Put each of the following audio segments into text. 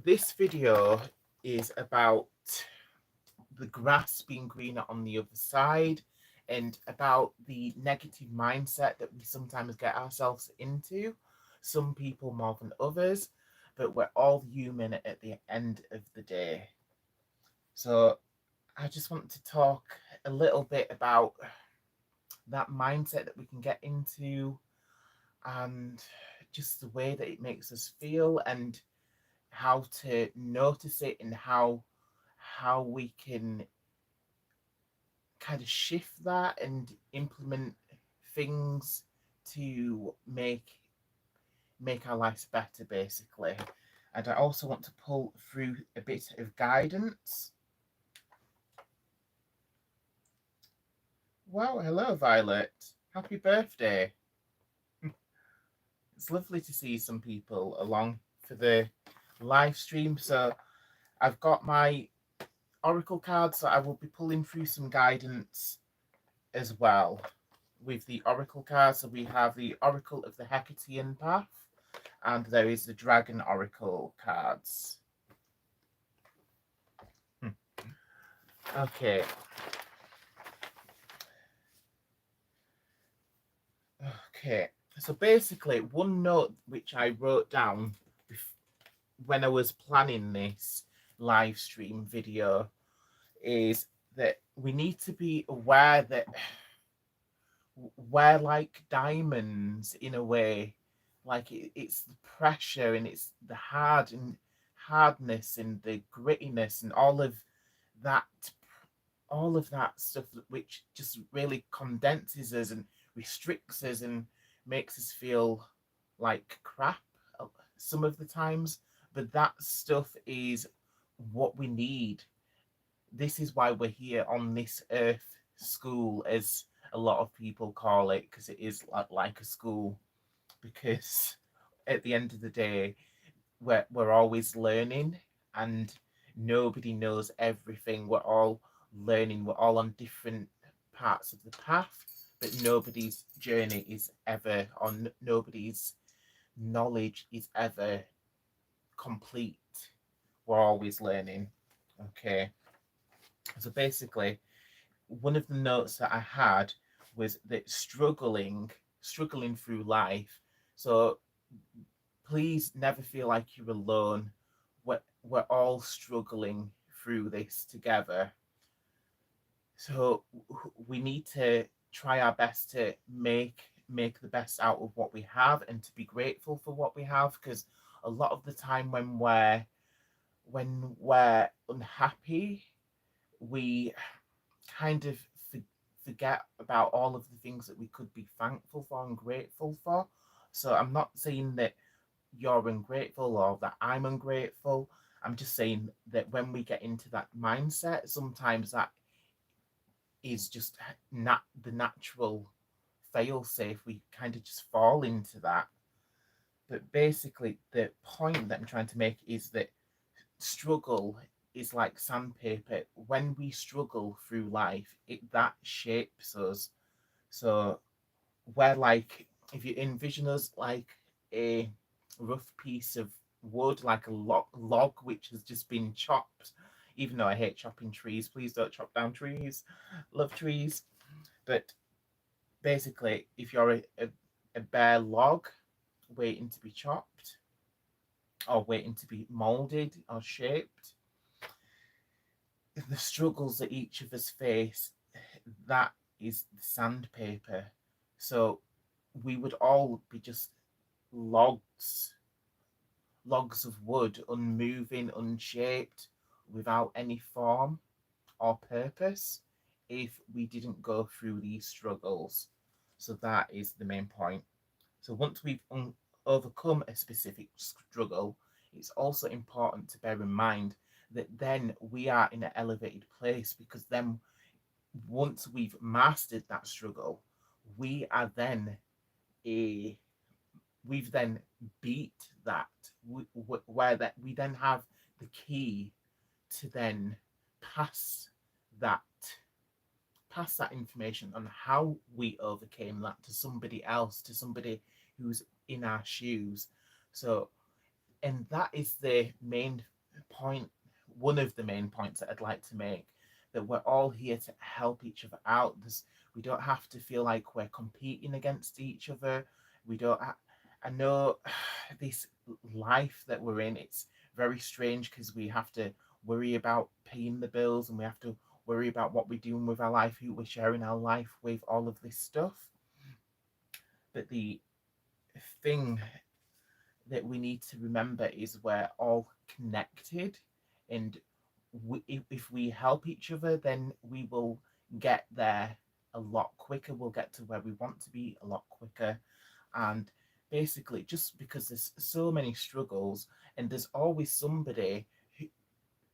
this video is about the grass being greener on the other side and about the negative mindset that we sometimes get ourselves into. Some people more than others, but we're all human at the end of the day. So, I just want to talk a little bit about that mindset that we can get into and just the way that it makes us feel and how to notice it and how we can kind of shift that and implement things to make our lives better, basically. And I also want to pull through a bit of guidance. Wow, hello Violet, happy birthday. It's lovely to see some people along for the live stream. So I've got my oracle cards, so I will be pulling through some guidance as well with the oracle cards. So we have the Oracle of the Hecatean Path, and there is the Dragon Oracle cards. Okay. Okay. So basically, one note which I wrote down when I was planning this live stream video is that we need to be aware that we're like diamonds in a way, like it's the pressure and it's the hardness and the grittiness and that all of that stuff which just really condenses us and restricts us and makes us feel like crap some of the times, but that stuff is what we need. This is why we're here on this earth school, as a lot of people call it, because it is like a school. Because at the end of the day, we're always learning, and nobody knows everything. We're all learning. We're all on different parts of the path, but nobody's journey is ever on. Nobody's knowledge is ever complete. We're always learning. Okay. So basically, one of the notes that I had was that struggling through life. So please never feel like you're alone. We're all struggling through this together. So we need to try our best to make the best out of what we have and to be grateful for what we have, because a lot of the time when we're unhappy, we kind of forget about all of the things that we could be thankful for and grateful for. So I'm not saying that you're ungrateful or that I'm ungrateful. I'm just saying that when we get into that mindset, sometimes that is just not the natural fail safe. We kind of just fall into that. But basically, the point that I'm trying to make is that struggle is like sandpaper. When we struggle through life, it that shapes us. So we're like, if you envision us like a rough piece of wood, like a log which has just been chopped. Even though I hate chopping trees, please don't chop down trees. Love trees, but basically, if you're a bare log waiting to be chopped or waiting to be molded or shaped, the struggles that each of us face, that is the sandpaper. So we would all be just logs, logs of wood, unmoving, unshaped, without any form or purpose if we didn't go through these struggles. So that is the main point. So once we've overcome a specific struggle, it's also important to bear in mind that then we are in an elevated place, because then once we've mastered that struggle, we are then a we've then beat that, where that we then have the key to then pass that that information on how we overcame that to somebody else, to somebody who's in our shoes. So, and that is the main point, one of the main points that I'd like to make, that we're all here to help each other out. We don't have to feel like we're competing against each other. We don't. I know this life that we're in. It's very strange because we have to worry about paying the bills, and we have to worry about what we're doing with our life, who we're sharing our life with, all of this stuff. But the thing that we need to remember is we're all connected, and if we help each other, then we will get there a lot quicker. We'll get to where we want to be a lot quicker. And basically, just because there's so many struggles, and there's always somebody who,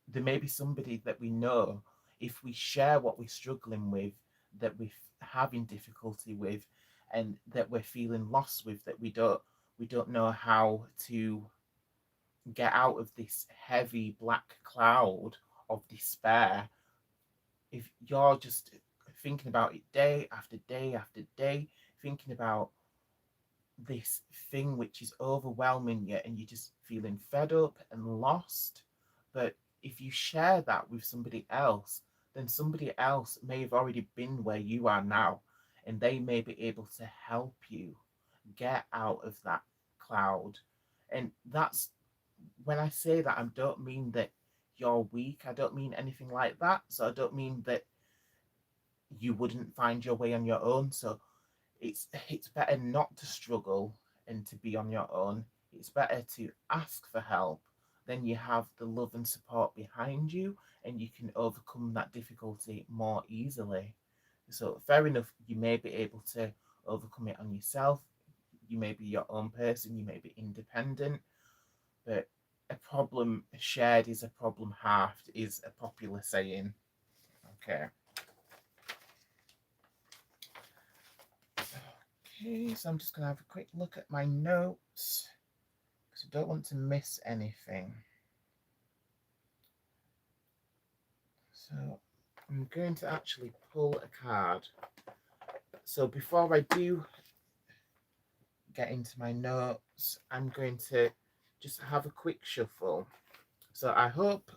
there may be somebody that we know, if we share what we're struggling with, that we're having difficulty with, and that we're feeling lost with, that we don't know how to get out of this heavy black cloud of despair. If you're just thinking about it day after day after day, thinking about this thing which is overwhelming you, and you're just feeling fed up and lost. But if you share that with somebody else, then somebody else may have already been where you are now, and they may be able to help you get out of that cloud. And that's, when I say that, I don't mean that you're weak. I don't mean anything like that. So I don't mean that you wouldn't find your way on your own. So it's better not to struggle and to be on your own. It's better to ask for help. Then you have the love and support behind you, and you can overcome that difficulty more easily. So fair enough, you may be able to overcome it on yourself. You may be your own person, you may be independent, but a problem shared is a problem halved, is a popular saying. Okay. Okay, so I'm just going to have a quick look at my notes because I don't want to miss anything. So I'm going to actually pull a card. So before I do get into my notes, I'm going to just have a quick shuffle. So I hope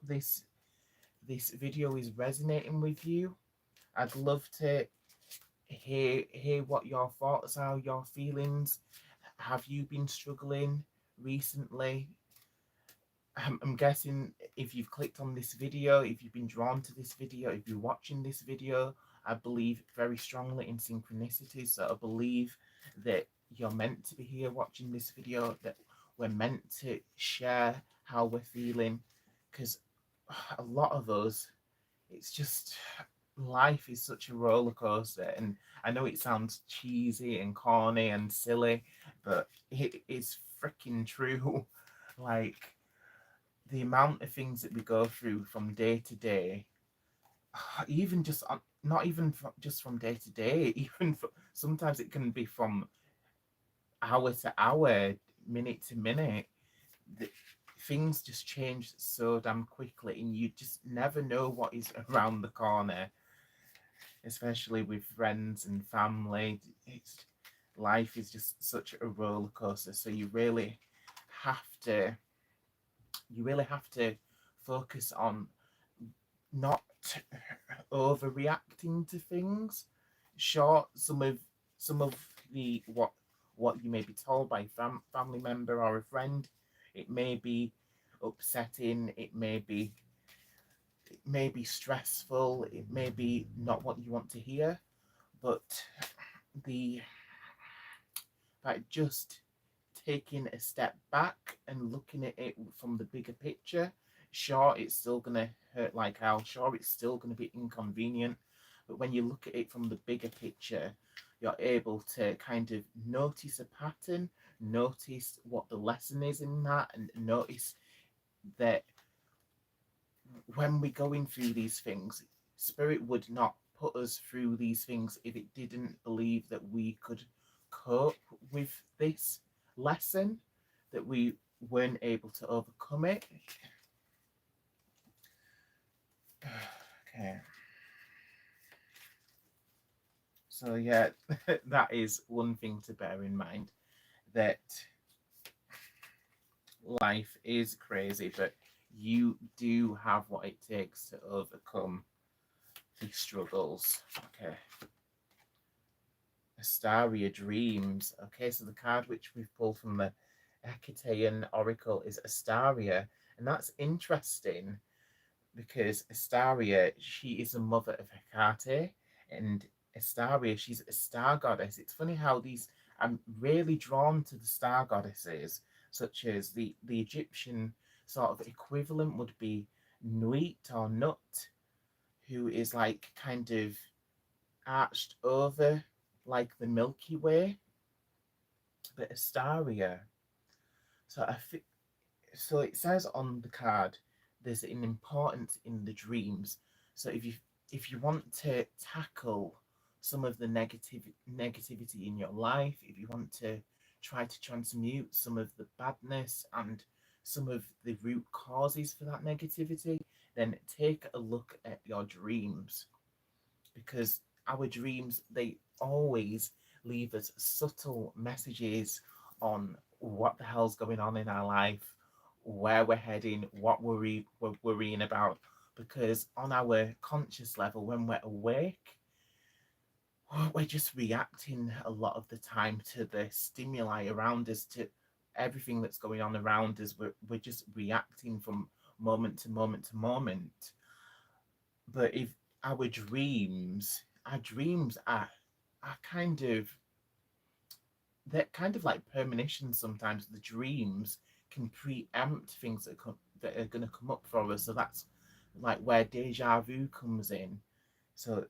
this video is resonating with you. I'd love to hear what your thoughts are, your feelings. Have you been struggling recently? I'm guessing if you've clicked on this video, if you've been drawn to this video, if you're watching this video, I believe very strongly in synchronicities. So I believe that you're meant to be here watching this video, that we're meant to share how we're feeling, because a lot of us, it's just, life is such a roller coaster. And I know it sounds cheesy and corny and silly, but it is freaking true. Like, the amount of things that we go through from day to day, even just not even just from day to day, even sometimes it can be from hour to hour, minute to minute. The, things just change so damn quickly, and you just never know what is around the corner, especially with friends and family. Life is just such a roller coaster. So you really have to focus on not overreacting to things. Sure, some of the what you may be told by family member or a friend, it may be upsetting, it may be stressful, it may be not what you want to hear, but the like just taking a step back and looking at it from the bigger picture. Sure, it's still going to hurt like hell. Sure, it's still going to be inconvenient. But when you look at it from the bigger picture, you're able to kind of notice a pattern, notice what the lesson is in that, and notice that when we're going through these things, Spirit would not put us through these things if it didn't believe that we could cope with this lesson, that we weren't able to overcome it. Okay. So yeah, that is one thing to bear in mind, that life is crazy, but you do have what it takes to overcome these struggles. Okay. Astaria Dreams. Okay, so the card which we've pulled from the Hecatean Oracle is Astaria, and that's interesting because Astaria, she is the mother of Hecate, and Astaria, she's a star goddess. It's funny how these, I'm really drawn to the star goddesses, such as the Egyptian sort of equivalent would be Nuit or Nut, who is like kind of arched over like the Milky Way, but Astaria. So so it says on the card there's an importance in the dreams. So if you want to tackle some of the negativity in your life, if you want to try to transmute some of the badness and some of the root causes for that negativity, then take a look at your dreams, because our dreams, they always leave us subtle messages on what the hell's going on in our life, where we're heading, what we're worrying about. Because on our conscious level, when we're awake, we're just reacting a lot of the time to the stimuli around us, to everything that's going on around us. We're just reacting from moment to moment to moment. But if our dreams are kind of, they're kind of like premonitions. Sometimes the dreams can preempt things that are going to come up for us. So that's like where deja vu comes in. So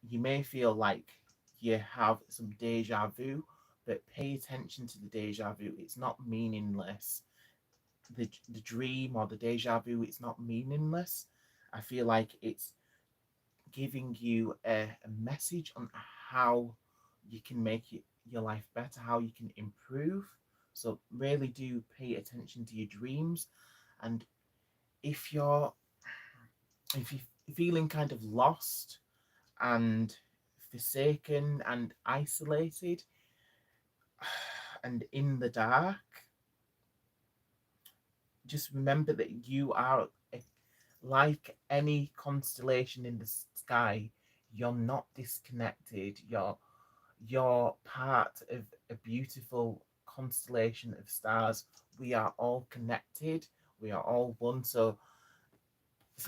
you may feel like you have some deja vu, but pay attention to the deja vu. It's not meaningless. The dream or the deja vu, it's not meaningless. I feel like it's giving you a message on how you can make your life better, how you can improve. So really do pay attention to your dreams. And if you're if you're feeling kind of lost and forsaken and isolated and in the dark, just remember that you are like any constellation in the sky. You're not disconnected. You're part of a beautiful constellation of stars. We are all connected. We are all one. So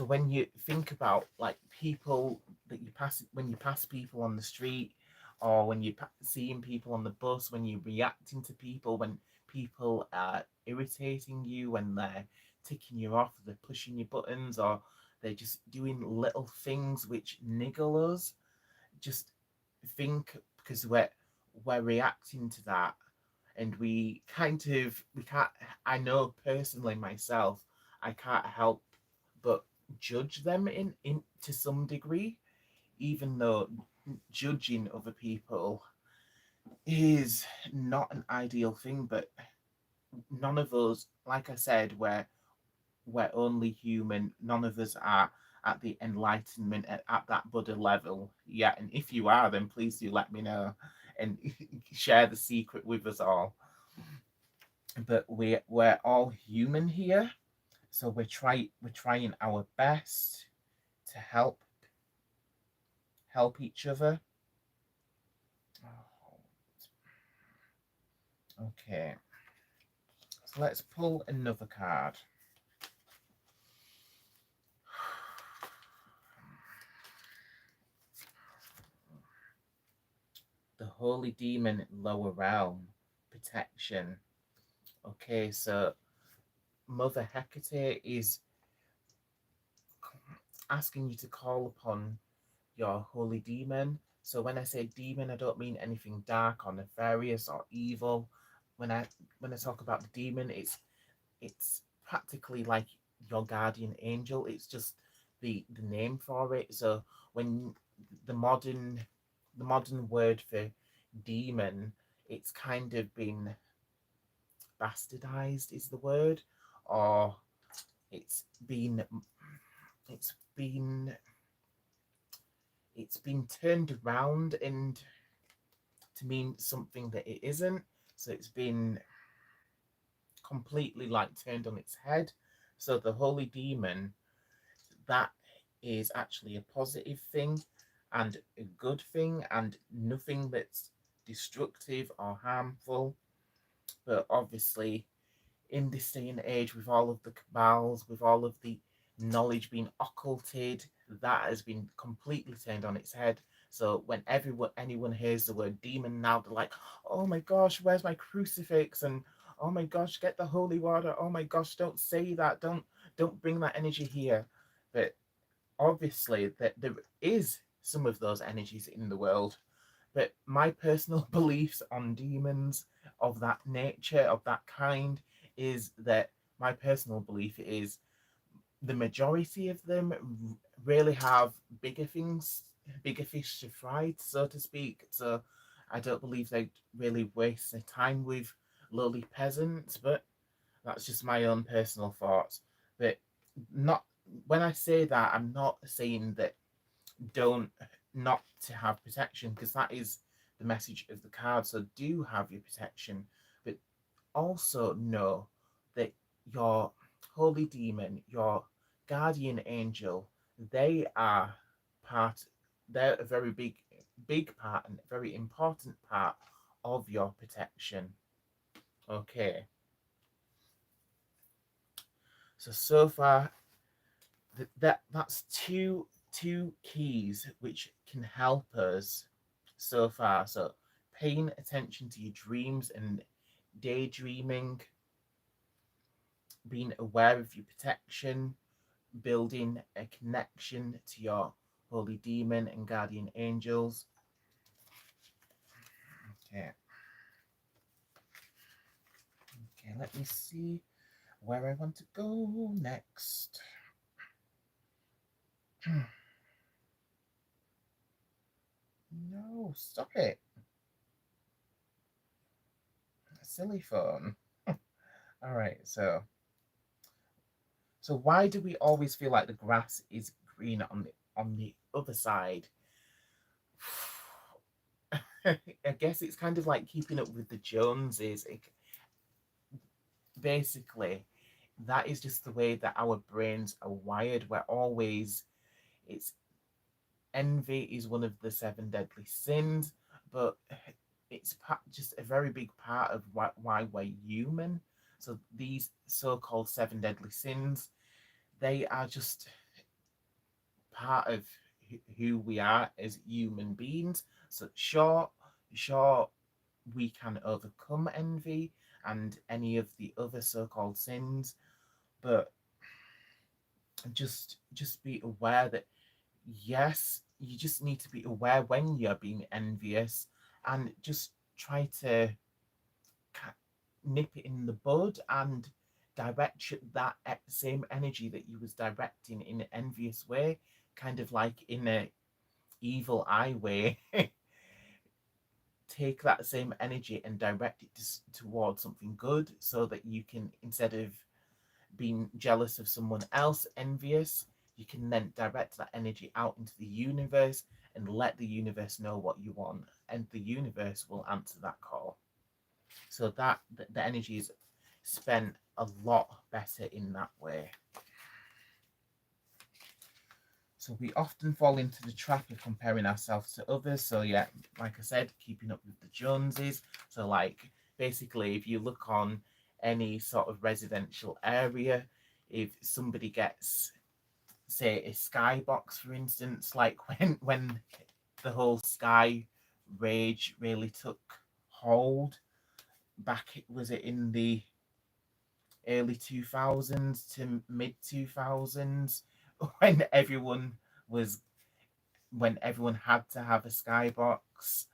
when you think about like people that you pass, when you pass people on the street, or when you're seeing people on the bus, when you're reacting to people, when people are irritating you, when they're ticking you off, they're pushing your buttons, or they're just doing little things which niggle us, just think, because we're reacting to that, and we can't, I know personally myself, I can't help but judge them in to some degree, even though judging other people is not an ideal thing. But none of us, like I said, we're only human. None of us are at the enlightenment at that Buddha level yet. And if you are, then please do let me know and share the secret with us all. But we're all human here, so we're trying our best to help each other. Okay, so let's pull another card. The Holy Demon Lower Realm, protection. Okay, so Mother Hecate is asking you to call upon your holy demon. So when I say demon, I don't mean anything dark or nefarious or evil. When I when I talk about the demon, it's practically like your guardian angel. It's just the name for it. So when the modern the modern word for demon, it's kind of been bastardized is the word, or it's been it's been it's been turned around and to mean something that it isn't. So it's been completely like turned on its head. So the holy demon, that is actually a positive thing and a good thing, and nothing that's destructive or harmful. But obviously, in this day and age, with all of the cabals, with all of the knowledge being occulted, that has been completely turned on its head. So when anyone hears the word demon now, they're like, "Oh my gosh, where's my crucifix?" And "Oh my gosh, get the holy water." "Oh my gosh, don't say that. Don't bring that energy here." But obviously, that there is some of those energies in the world. But my personal beliefs on demons of that nature, of that kind, is that my personal belief is the majority of them really have bigger things, bigger fish to fry, so to speak. So I don't believe they really waste their time with lowly peasants, but that's just my own personal thoughts. But not when I say that, I'm not saying that don't not to have protection, because that is the message of the card. So do have your protection, but also know that your holy demon, your guardian angel, they are part. They're a very big part and a very important part of your protection. Okay. So far, that's two keys which can help us so far. So paying attention to your dreams and daydreaming, being aware of your protection, building a connection to your holy demon and guardian angels. Okay. Okay, let me see where I want to go next. No, stop it. Silly phone. All right, so why do we always feel like the grass is green on the other side? I guess it's kind of like keeping up with the Joneses. Basically, that is just the way that our brains are wired. We're always it's envy is one of the seven deadly sins, but it's just a very big part of why we're human. So these so-called seven deadly sins, they are just part of who we are as human beings. So sure, we can overcome envy and any of the other so-called sins, but just be aware that yes, you just need to be aware when you're being envious, and just try to nip it in the bud and direct that same energy that you was directing in an envious way, kind of like in a evil eye way. Take that same energy and direct it towards something good, so that you can, instead of being jealous of someone else, envious, you can then direct that energy out into the universe and let the universe know what you want, and the universe will answer that call. So that the energy is spent a lot better in that way. So we often fall into the trap of comparing ourselves to others. So yeah, like I said, keeping up with the Joneses. So like basically, if you look on any sort of residential area, if somebody gets, say, a skybox, for instance, like when the whole sky rage really took hold back, was it in the early 2000s to mid 2000s, when was everyone had to have a skybox.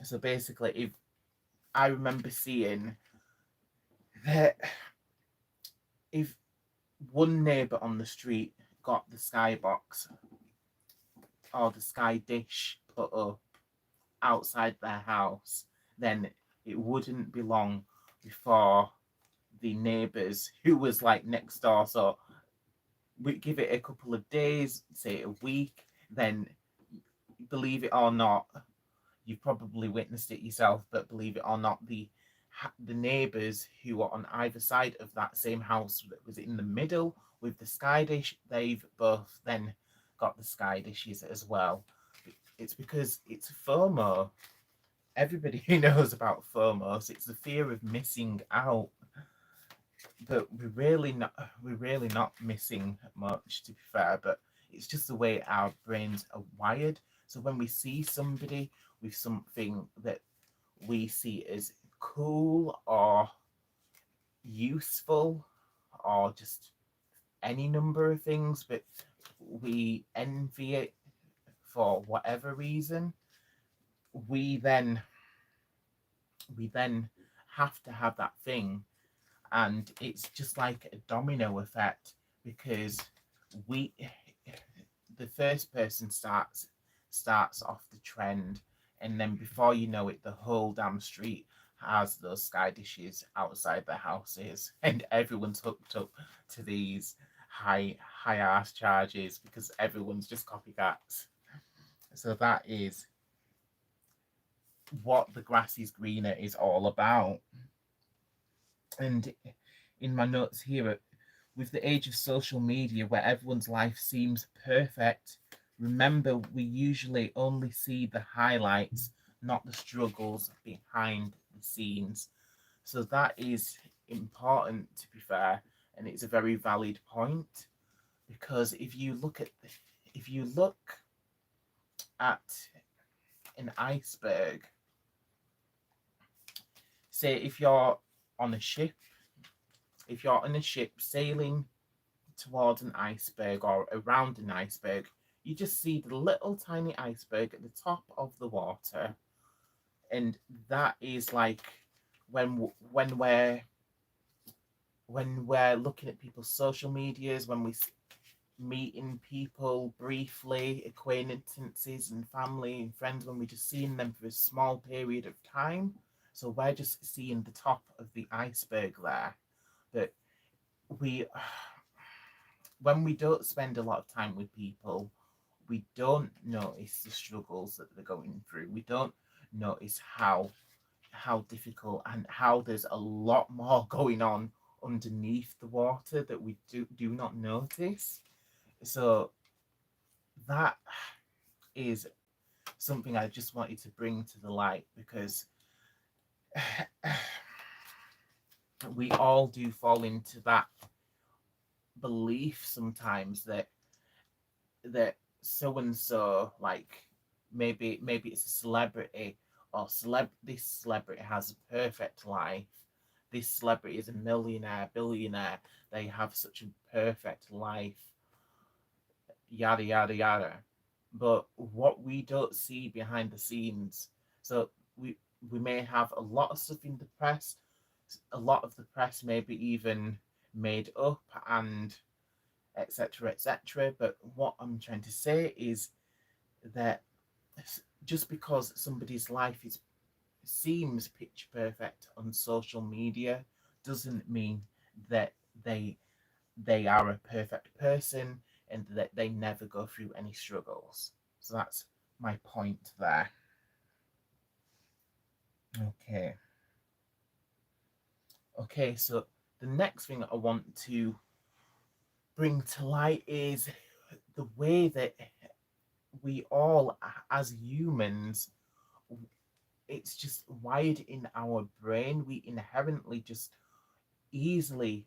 So basically, if I remember seeing that if one neighbor on the street got the skybox or the sky dish put up outside their house, then it wouldn't be long before the neighbors who was like next door. So we give it a couple of days, say a week, then believe it or not, you've probably witnessed it yourself, but believe it or not, the the neighbours who are on either side of that same house that was in the middle with the sky dish, they've both then got the sky dishes as well. It's because it's FOMO. Everybody who knows about FOMO, so it's the fear of missing out. But we're really not missing much, to be fair. But it's just the way our brains are wired. So when we see somebody with something that we see as cool or useful or just any number of things, but we envy it for whatever reason, we then we then have to have that thing, and it's just like a domino effect because we the first person starts off the trend, and then before you know it, the whole damn street has those sky dishes outside their houses, and everyone's hooked up to these high ass charges because everyone's just copycats. So that is what the grass is greener is all about. And in my notes here, with the age of social media where everyone's life seems perfect, remember we usually only see the highlights, not the struggles behind the scenes. So that is important, to be fair, and it's a very valid point because if you look at an iceberg, say if you're on a ship sailing towards an iceberg or around an iceberg, you just see the little tiny iceberg at the top of the water, and that is like when we're looking at people's social medias, when we meeting people briefly, acquaintances and family and friends, when we're just seeing them for a small period of time. So we're just seeing the top of the iceberg there. But we when we don't spend a lot of time with people, we don't notice the struggles that they're going through. We don't notice how difficult and how there's a lot more going on underneath the water that we do not notice. So that is something I just wanted to bring to the light because we all do fall into that belief sometimes that so and so, like maybe it's a celebrity, or this celebrity has a perfect life, this celebrity is a millionaire, billionaire, they have such a perfect life, yada yada yada. But what we don't see behind the scenes, so we may have a lot of stuff in the press, a lot of the press may be even made up and etc etc. But what I'm trying to say is that just because somebody's life is seems picture perfect on social media doesn't mean that they they are a perfect person and that they never go through any struggles. So that's my point there. Okay. Okay, so the next thing I want to bring to light is the way that we all, as humans, it's just wired in our brain. We inherently just easily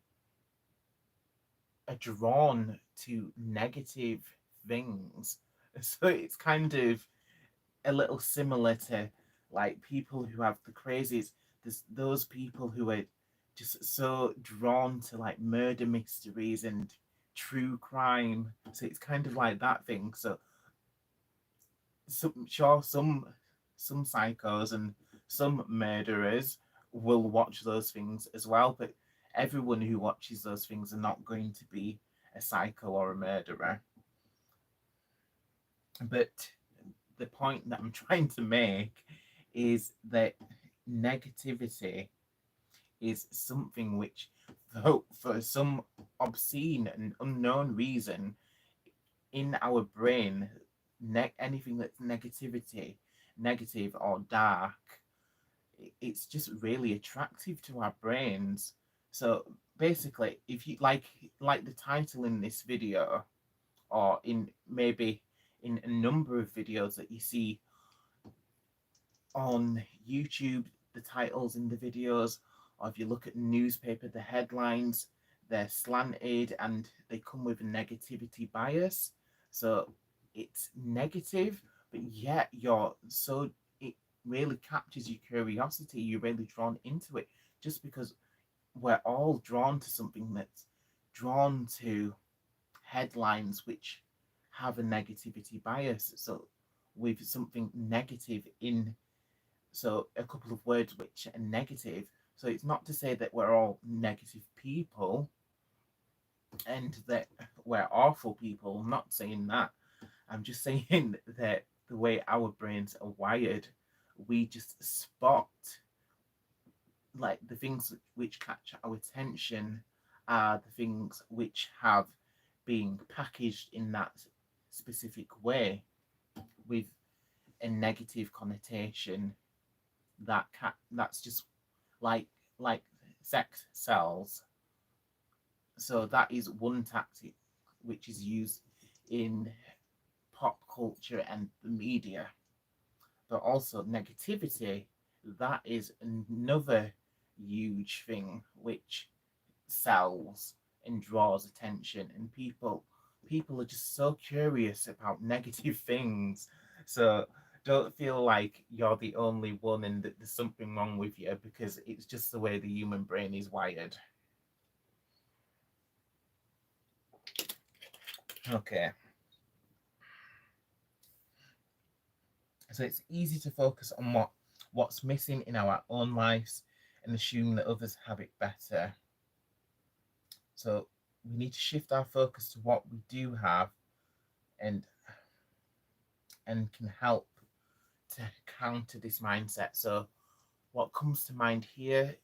are drawn to negative things. So it's kind of a little similar to like people who have the crazies. There's those people who are just so drawn to like murder mysteries and true crime. So it's kind of like that thing. So sure, some psychos and some murderers will watch those things as well, but everyone who watches those things are not going to be a psycho or a murderer. But the point that I'm trying to make is that negativity is something which, for some obscene and unknown reason, in our brain, anything that's negative or dark, it's just really attractive to our brains. So basically, if you like the title in this video, or in maybe in a number of videos that you see on YouTube, the titles in the videos, or if you look at newspaper, the headlines, they're slanted and they come with a negativity bias. So it's negative, but yet it really captures your curiosity. You're really drawn into it just because we're all drawn to something that's drawn to headlines which have a negativity bias. So with something negative in, so a couple of words which are negative. So it's not to say that we're all negative people and that we're awful people. I'm not saying that. I'm just saying that the way our brains are wired, we just spot like the things which catch our attention are the things which have been packaged in that specific way with a negative connotation. That's just like like sex sells. So that is one tactic which is used in pop culture and the media. But also negativity, that is another huge thing which sells and draws attention, and people are just so curious about negative things. So don't feel like you're the only one and that there's something wrong with you, because it's just the way the human brain is wired. Okay. So it's easy to focus on what's missing in our own lives and assume that others have it better. So we need to shift our focus to what we do have, and can help to counter this mindset. So what comes to mind here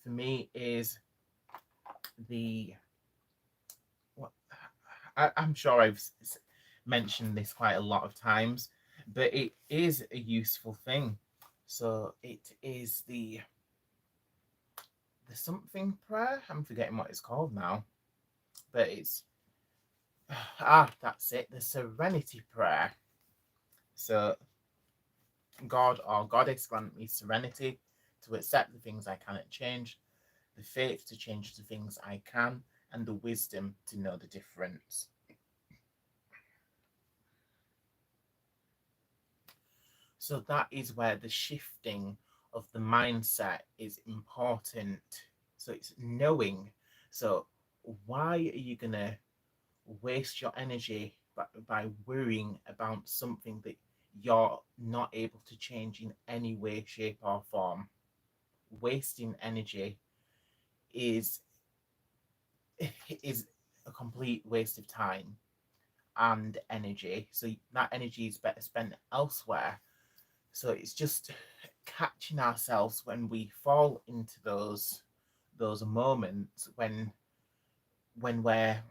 for me is the what I'm sure I've mentioned this quite a lot of times, but it is a useful thing. So it is the something prayer. I'm forgetting what it's called now, but it's that's it. The serenity prayer. So Goddess grant me serenity to accept the things I cannot change, the faith to change the things I can, and the wisdom to know the difference. So that is where the shifting of the mindset is important. So it's knowing. So why are you going to waste your energy by worrying about something that you're not able to change in any way, shape, or form? Wasting energy is is a complete waste of time and energy. So that energy is better spent elsewhere. So it's just catching ourselves when we fall into those moments when we're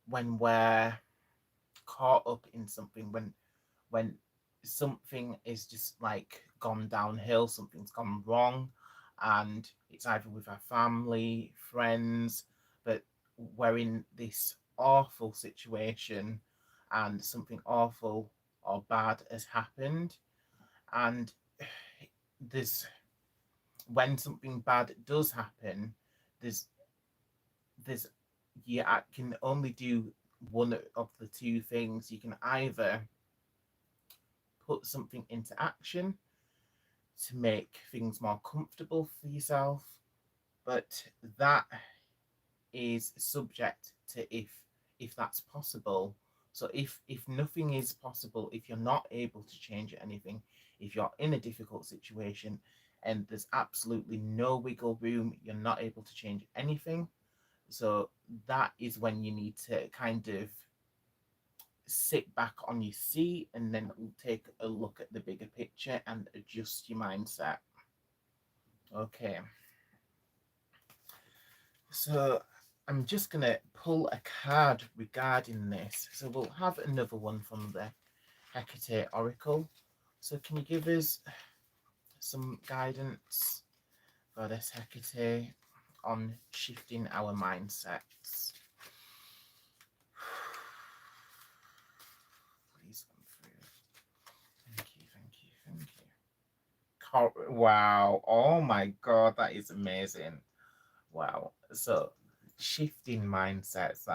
when we're caught up in something, when something is just like gone downhill, something's gone wrong, and it's either with our family, friends, but we're in this awful situation and something awful or bad has happened. And there's when something bad does happen, there's there's you can only do one of the two things. You can either put something into action to make things more comfortable for yourself, but that is subject to if that's possible. So if nothing is possible, if you're not able to change anything, if you're in a difficult situation and there's absolutely no wiggle room, you're not able to change anything. So that is when you need to kind of sit back on your seat and then take a look at the bigger picture and adjust your mindset. Okay. So I'm just going to pull a card regarding this. So we'll have another one from the Hecate Oracle. So can you give us some guidance for this Hecate on shifting our mindsets. Please come through. Thank you, thank you, thank you. Wow. Oh my God, that is amazing. Wow. So, shifting mindsets,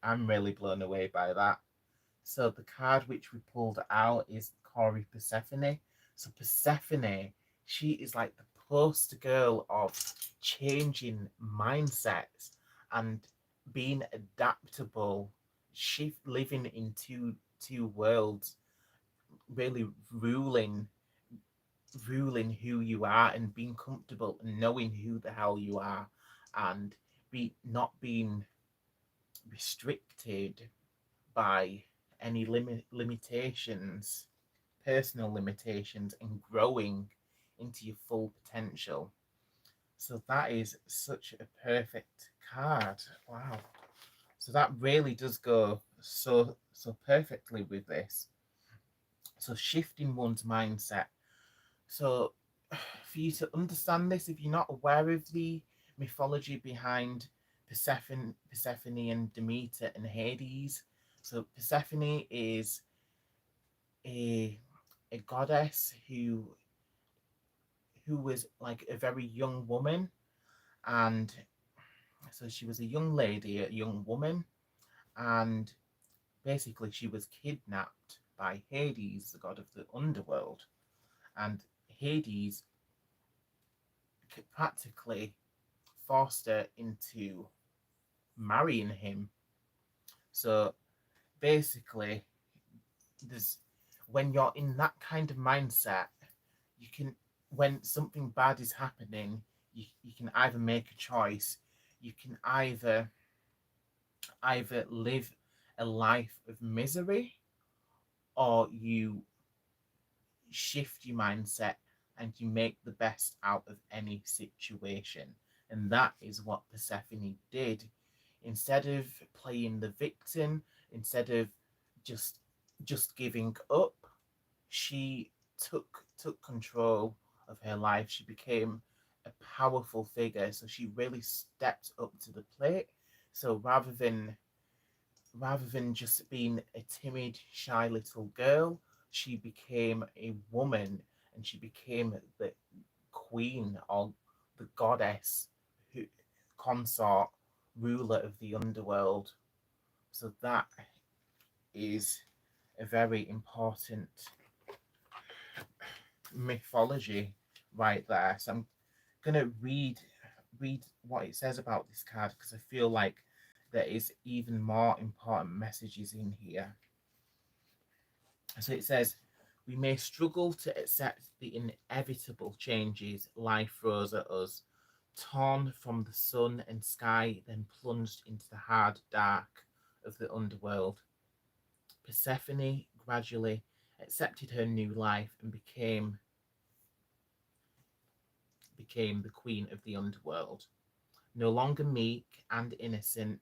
I'm really blown away by that. So, the card which we pulled out is Corey Persephone. So, Persephone, she is like the poster girl of changing mindsets and being adaptable, shift living in two worlds, really ruling who you are and being comfortable and knowing who the hell you are, and be not being restricted by any limitations, personal limitations, and growing into your full potential. So that is such a perfect card. Wow. So that really does go so perfectly with this. So shifting one's mindset. So for you to understand this, if you're not aware of the mythology behind Persephone and Demeter and Hades, so Persephone is a a goddess who was like a very young woman, and so she was a young lady, a young woman, and basically she was kidnapped by Hades, the god of the underworld, and Hades practically forced her into marrying him. So basically, there's when you're in that kind of mindset, you can when something bad is happening, you can either make a choice. You can either live a life of misery, or you shift your mindset and you make the best out of any situation. And that is what Persephone did. Instead of playing the victim, instead of just just giving up, she took control of her life. She became a powerful figure. So she really stepped up to the plate. So rather than just being a timid, shy little girl, she became a woman, and she became the queen, or the goddess, who consort, ruler of the underworld. So that is a very important mythology right there. So I'm gonna read what it says about this card, because I feel like there is even more important messages in here. So it says, we may struggle to accept the inevitable changes life throws at us, torn from the sun and sky, then plunged into the hard dark of the underworld. Persephone gradually accepted her new life and became the queen of the underworld, no longer meek and innocent,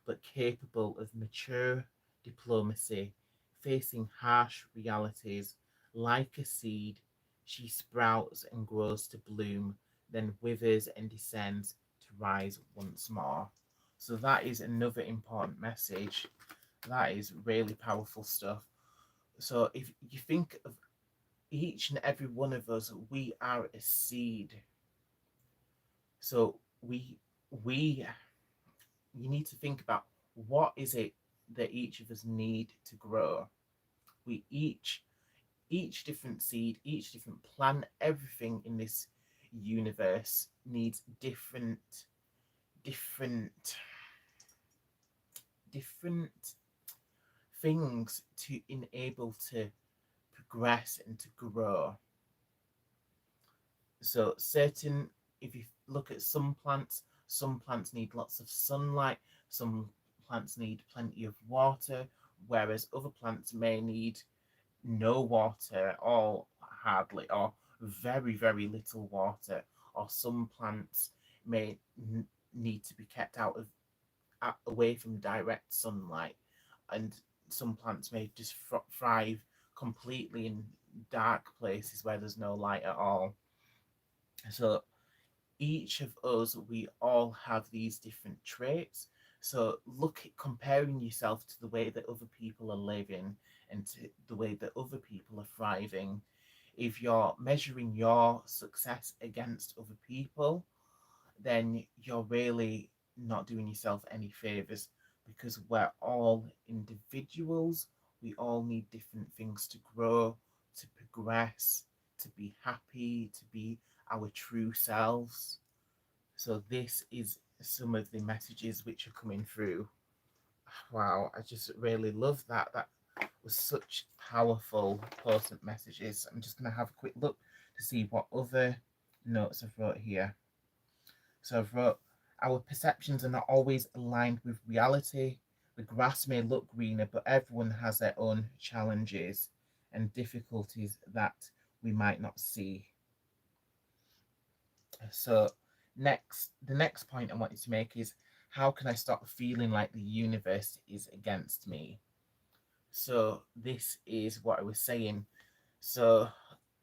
but capable of mature diplomacy, facing harsh realities. Like a seed, she sprouts and grows to bloom, then withers and descends to rise once more. So that is another important message. That is really powerful stuff. So if you think of each and every one of us, we are a seed. So we you need to think about, what is it that each of us need to grow. We each different seed, each different plant, everything in this universe needs different different things to enable to progress and to grow. So certain, if you look at some plants need lots of sunlight, some plants need plenty of water, whereas other plants may need no water, or hardly, or very little water, or some plants may need to be kept away from direct sunlight, and some plants may just thrive completely in dark places where there's no light at all. So each of us, we all have these different traits. So look at comparing yourself to the way that other people are living and to the way that other people are thriving. If you're measuring your success against other people, then you're really not doing yourself any favors, because we're all individuals. We all need different things to grow, to progress, to be happy, to be our true selves. So this is some of the messages which are coming through. Wow, I just really love that. That was such powerful, potent messages. I'm just going to have a quick look to see what other notes I've wrote here. So I've wrote, our perceptions are not always aligned with reality. The grass may look greener, but everyone has their own challenges and difficulties that we might not see. So the next point I wanted to make is, how can I stop feeling like the universe is against me? So this is what I was saying. So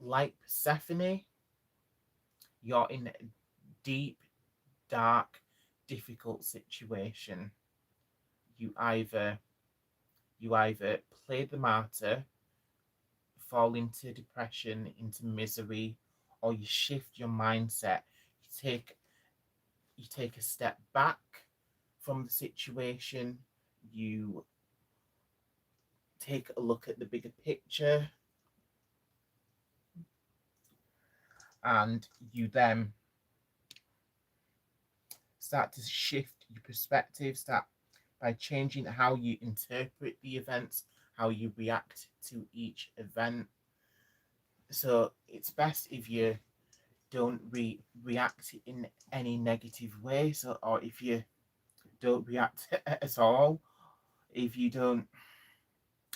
like Persephone, you're in a deep, dark, difficult situation. You either play the martyr, fall into depression, into misery, or you shift your mindset. You take you take a step back from the situation, you take a look at the bigger picture, and you then start to shift your perspective, start by changing how you interpret the events, how you react to each event. So it's best if you don't react in any negative way. So, or if you don't react at all, if you don't,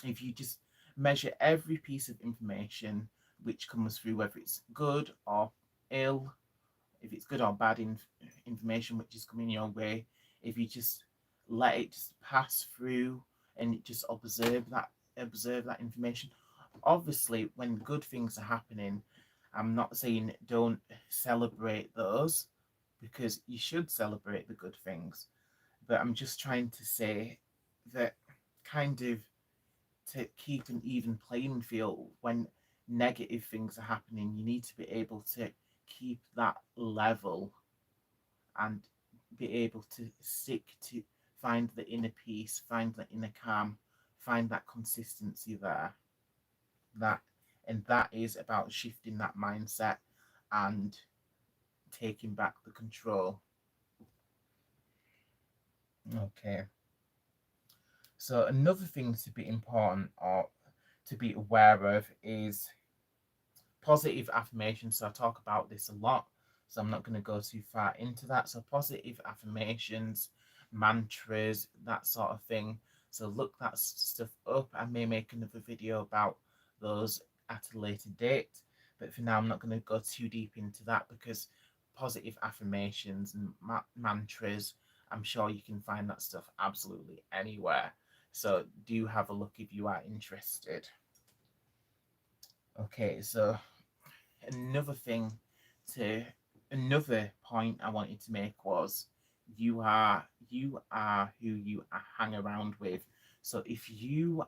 if you just measure every piece of information which comes through, whether it's good or ill, if it's good or bad information which is coming your way, if you just let it just pass through and just observe that information. Obviously, when good things are happening, I'm not saying don't celebrate those, because you should celebrate the good things. But I'm just trying to say that, kind of, to keep an even playing field when negative things are happening, you need to be able to keep that level and be able to stick to, find the inner peace, find the inner calm, find that consistency there. That and that is about shifting that mindset and taking back the control. Okay. So another thing to be important or to be aware of is positive affirmations. So I talk about this a lot, so I'm not going to go too far into that. So positive affirmations, mantras, that sort of thing. So look that stuff up. I may make another video about those at a later date, but for now I'm not going to go too deep into that, because positive affirmations and mantras, I'm sure you can find that stuff absolutely anywhere. So do have a look if you are interested. Okay, so another thing to another point I wanted to make was, you are who you hang around with. So if you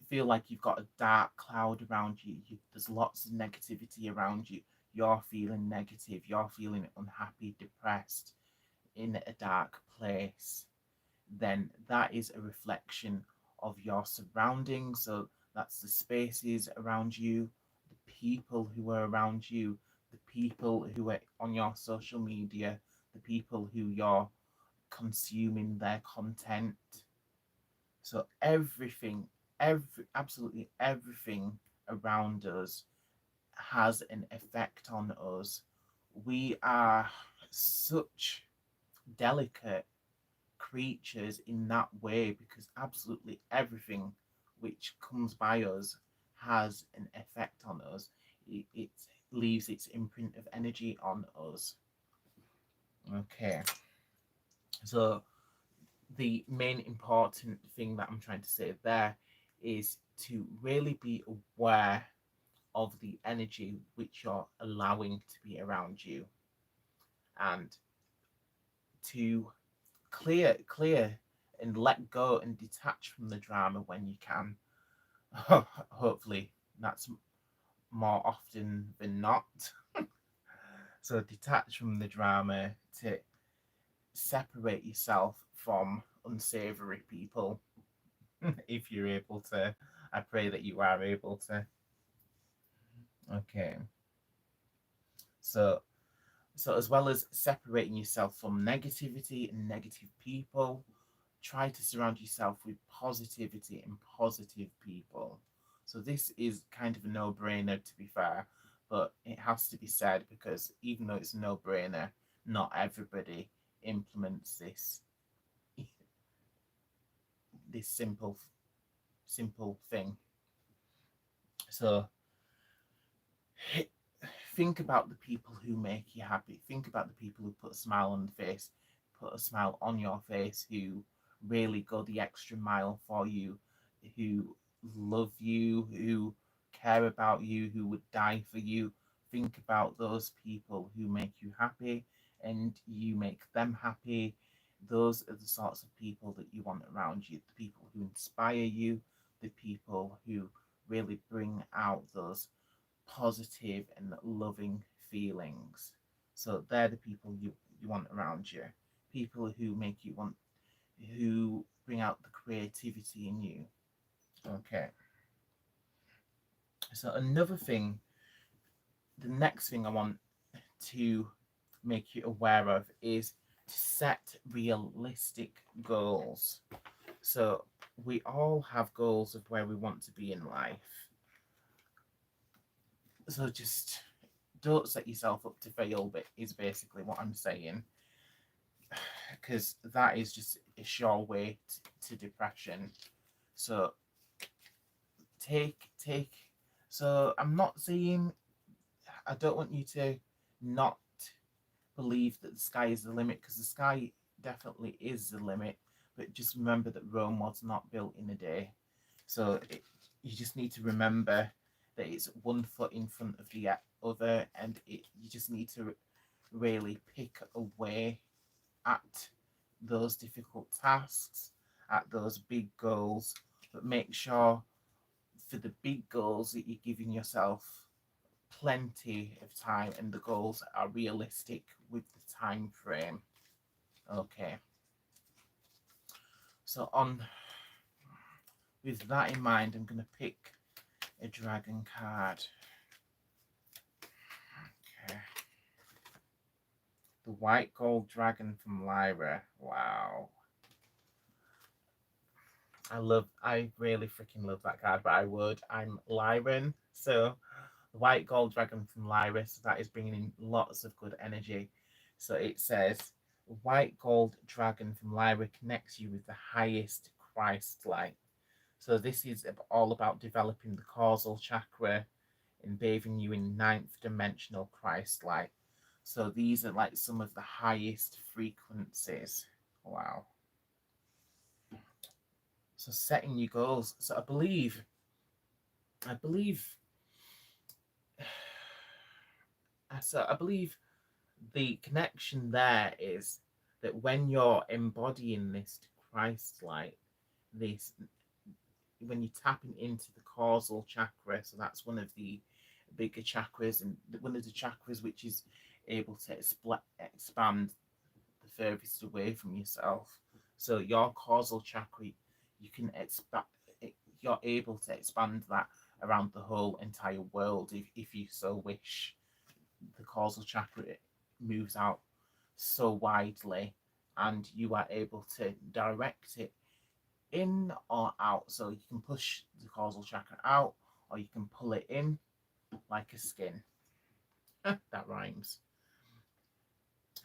feel like you've got a dark cloud around you, there's lots of negativity around you, you're feeling negative, you're feeling unhappy, depressed, in a dark place, then that is a reflection of your surroundings. So that's the spaces around you, the people who are around you, the people who are on your social media, the people who you're consuming their content. So everything, absolutely everything around us has an effect on us. We are such delicate creatures in that way, because absolutely everything which comes by us has an effect on us. It leaves its imprint of energy on us. Okay, so the main important thing that I'm trying to say there is to really be aware of the energy which you're allowing to be around you, and to clear and let go and detach from the drama when you can. Hopefully that's more often than not. So detach from the drama to separate yourself from unsavory people if you're able to. I pray that you are able to. Okay. So as well as separating yourself from negativity and negative people, try to surround yourself with positivity and positive people. So this is kind of a no-brainer, to be fair, but it has to be said because even though it's a no-brainer, not everybody implements this simple thing. So think about the people who make you happy. Think about the people who put a smile on the face, put a smile on your face, who really go the extra mile for you, who love you, who care about you, who would die for you. Think about those people who make you happy and you make them happy. Those are the sorts of people that you want around you, the people who inspire you, the people who really bring out those positive and loving feelings. So they're the people you want around you. People who make you want, who bring out the creativity in you. Okay. So another thing, the next thing I want to make you aware of is to set realistic goals. So we all have goals of where we want to be in life. So just don't set yourself up to fail, but is basically what I'm saying, because that is just a sure way to depression. So take. So I'm not saying, I don't want you to not believe that the sky is the limit, because the sky definitely is the limit. But just remember that Rome was not built in a day. So you just need to remember that it's one foot in front of the other, and you just need to really pick away at those difficult tasks, at those big goals, but make sure for the big goals that you're giving yourself plenty of time and the goals are realistic with the time frame. Okay. So on with that in mind, I'm gonna pick a dragon card. Okay. The white gold dragon from Lyra. Wow. I really freaking love that card, but I'm Lyran. So the white gold dragon from Lyra, so that is bringing in lots of good energy. So it says, white gold dragon from Lyra connects you with the highest Christ light. So this is all about developing the causal chakra and bathing you in ninth dimensional Christ light. So these are like some of the highest frequencies. Wow. So setting your goals. So I believe, I believe the connection there is that when you're embodying this Christ light, this when you're tapping into the causal chakra, so that's one of the bigger chakras and one of the chakras which is able to expand the furthest away from yourself. So your causal chakra, you can expand. You're able to expand that around the whole entire world if you so wish. The causal chakra moves out so widely, and you are able to direct it in or out. So you can push the causal chakra out, or you can pull it in like a skin. That rhymes.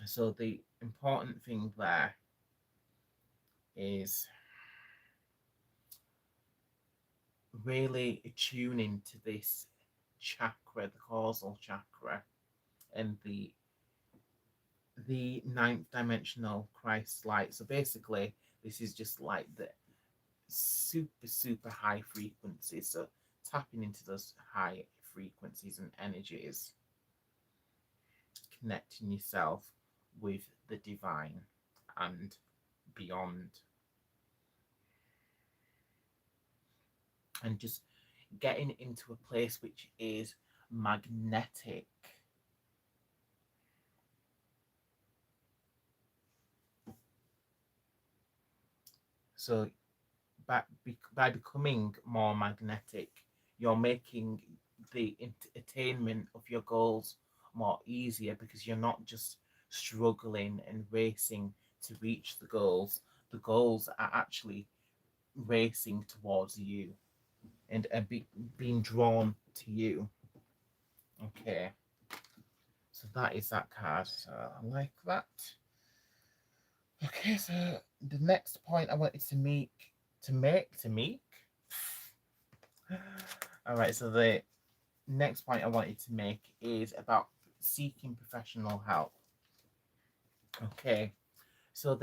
So the important thing there is really tuning to this chakra, the causal chakra, and the ninth dimensional Christ light. So basically, this is just like the super high frequencies. So tapping into those high frequencies and energies, connecting yourself with the divine and beyond, and just getting into a place which is magnetic. So by becoming more magnetic, you're making the attainment of your goals more easier, because you're not just struggling and racing to reach the goals. The goals are actually racing towards you and being drawn to you. Okay, so that is that card. So I like that. Okay, so the next point I wanted to make. All right, so the next point I wanted to make is about seeking professional help. Okay, so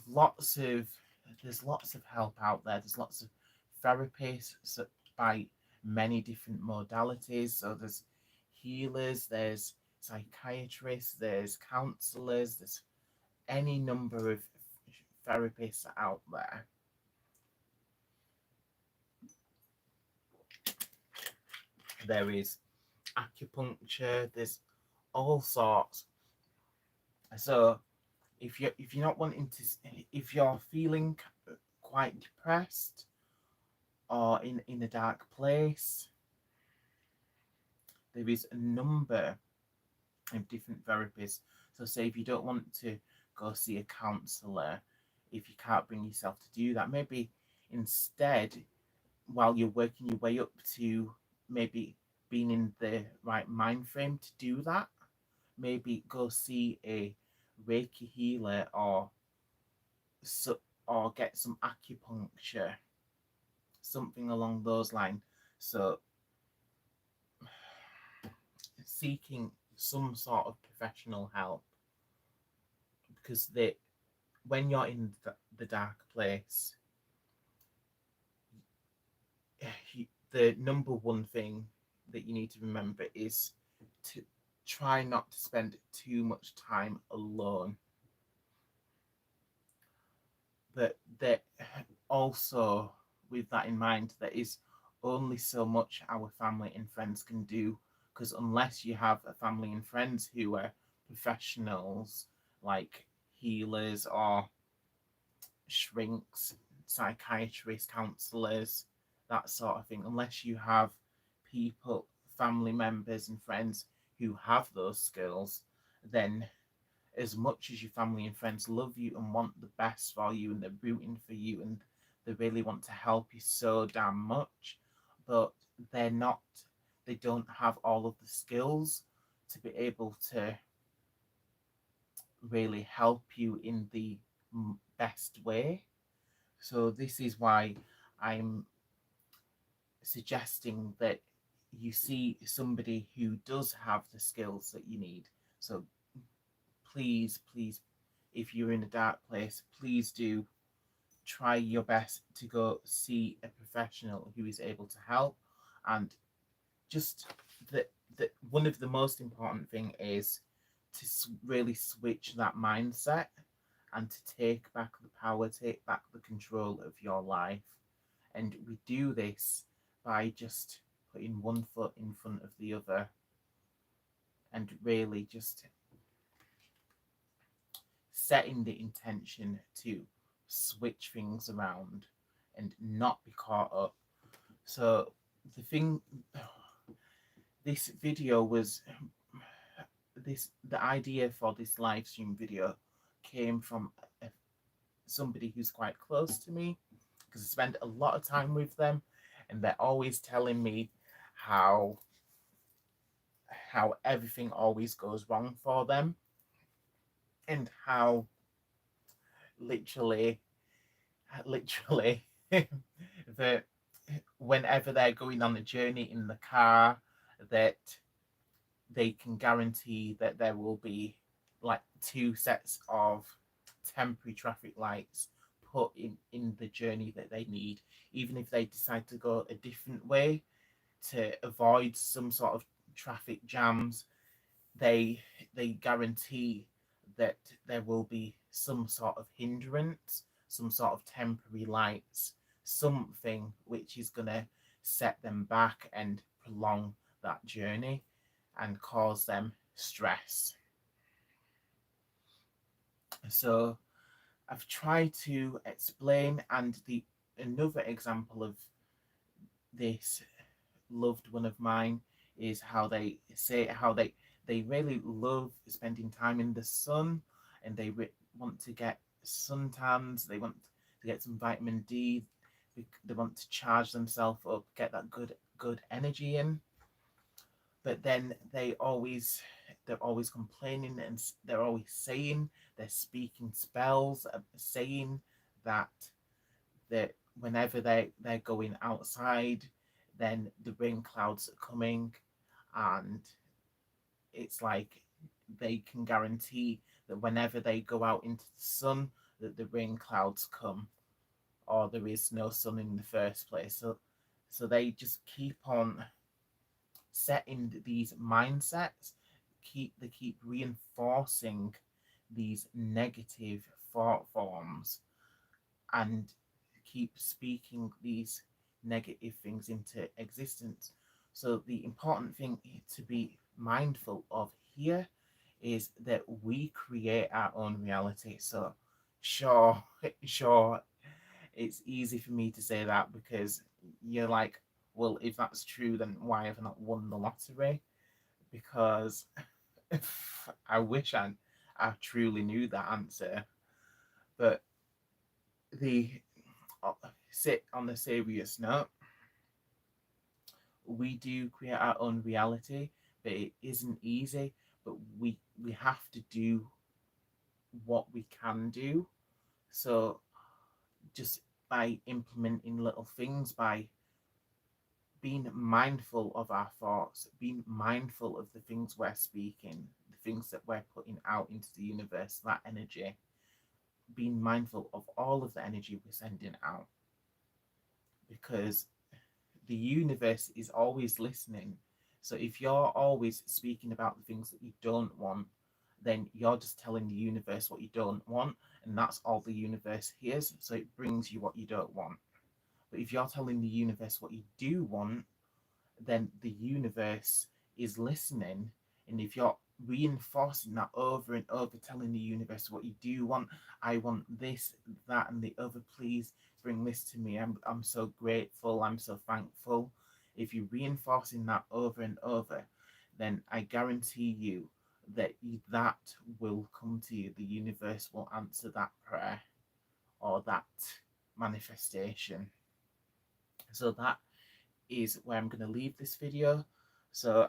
lots of help out there. There's lots of therapists by many different modalities. So there's healers, there's psychiatrists, there's counselors, there's any number of therapists out there. There is acupuncture, there's all sorts. So if you're not wanting to, if you're feeling quite depressed or in a dark place, there is a number of different therapists. So say if you don't want to go see a counselor, if you can't bring yourself to do that, maybe instead, while you're working your way up to maybe being in the right mind frame to do that, maybe go see a Reiki healer, or get some acupuncture, something along those lines. So seeking some sort of professional help, because when you're in the dark place, the number one thing that you need to remember is to try not to spend too much time alone. But that also, with that in mind, there is only so much our family and friends can do, because unless you have a family and friends who are professionals, like healers or shrinks, psychiatrists, counselors, that sort of thing, unless you have people, family members and friends who have those skills, then as much as your family and friends love you and want the best for you and they're rooting for you and they really want to help you so damn much, but they don't have all of the skills to be able to really help you in the best way. So this is why I'm suggesting that you see somebody who does have the skills that you need. So please, please, if you're in a dark place, please do try your best to go see a professional who is able to help. And just the one of the most important thing is to really switch that mindset and to take back the power, take back the control of your life. And we do this by just putting one foot in front of the other and really just setting the intention to switch things around and not be caught up. So this video was the idea for this live stream video came from somebody who's quite close to me, because I spend a lot of time with them and they're always telling me how everything always goes wrong for them, and how literally that whenever they're going on a journey in the car, that they can guarantee that there will be like 2 sets of temporary traffic lights put in the journey that they need, even if they decide to go a different way to avoid some sort of traffic jams. They guarantee that there will be some sort of hindrance, some sort of temporary lights, something which is going to set them back and prolong that journey and cause them stress. So I've tried to explain, and the another example of this loved one of mine is how they say how they really love spending time in the sun, and they want to get suntans, they want to get some vitamin D, they want to charge themselves up, get that good energy in. But then they're always complaining, and they're always saying, they're speaking spells, saying that that whenever they're going outside, then the rain clouds are coming, and it's like they can guarantee that whenever they go out into the sun, that the rain clouds come, or there is no sun in the first place. So they just keep on setting these mindsets, they keep reinforcing these negative thought forms, and keep speaking these negative things into existence. So the important thing to be mindful of here is that we create our own reality. So sure, sure, it's easy for me to say that because you're like, well, if that's true, then why have I not won the lottery? Because I wish I truly knew that answer. But the sit on the serious note, we do create our own reality, but it isn't easy. But we have to do what we can do. So just by implementing little things, by being mindful of our thoughts, being mindful of the things we're speaking, the things that we're putting out into the universe, that energy, being mindful of all of the energy we're sending out, because the universe is always listening. So if you're always speaking about the things that you don't want, then you're just telling the universe what you don't want, and that's all the universe hears. So it brings you what you don't want. But if you're telling the universe what you do want, then the universe is listening. And if you're reinforcing that over and over, telling the universe what you do want, I want this, that, and the other, please bring this to me. I'm so grateful, I'm so thankful. If you're reinforcing that over and over, then I guarantee you that that will come to you. The universe will answer that prayer or that manifestation. So that is where I'm going to leave this video. So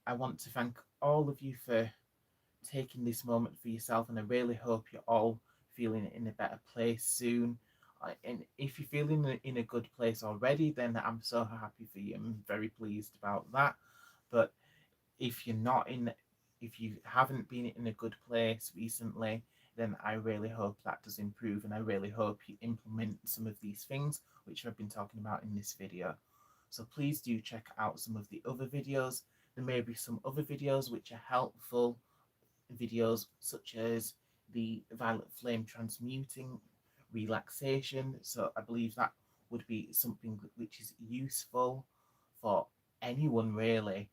I want to thank all of you for taking this moment for yourself, and I really hope you're all feeling in a better place soon. And if you're feeling in a good place already, then I'm so happy for you. I'm very pleased about that. But if you're not in, if you haven't been in a good place recently, then I really hope that does improve, and I really hope you implement some of these things which I've been talking about in this video. So please do check out some of the other videos. There may be some other videos which are helpful, videos such as the violet flame transmuting relaxation. So I believe that would be something which is useful for anyone really,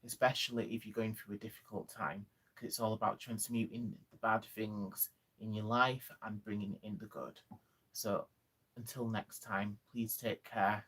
especially if you're going through a difficult time, because it's all about transmuting the bad things in your life and bringing in the good. So until next time, please take care.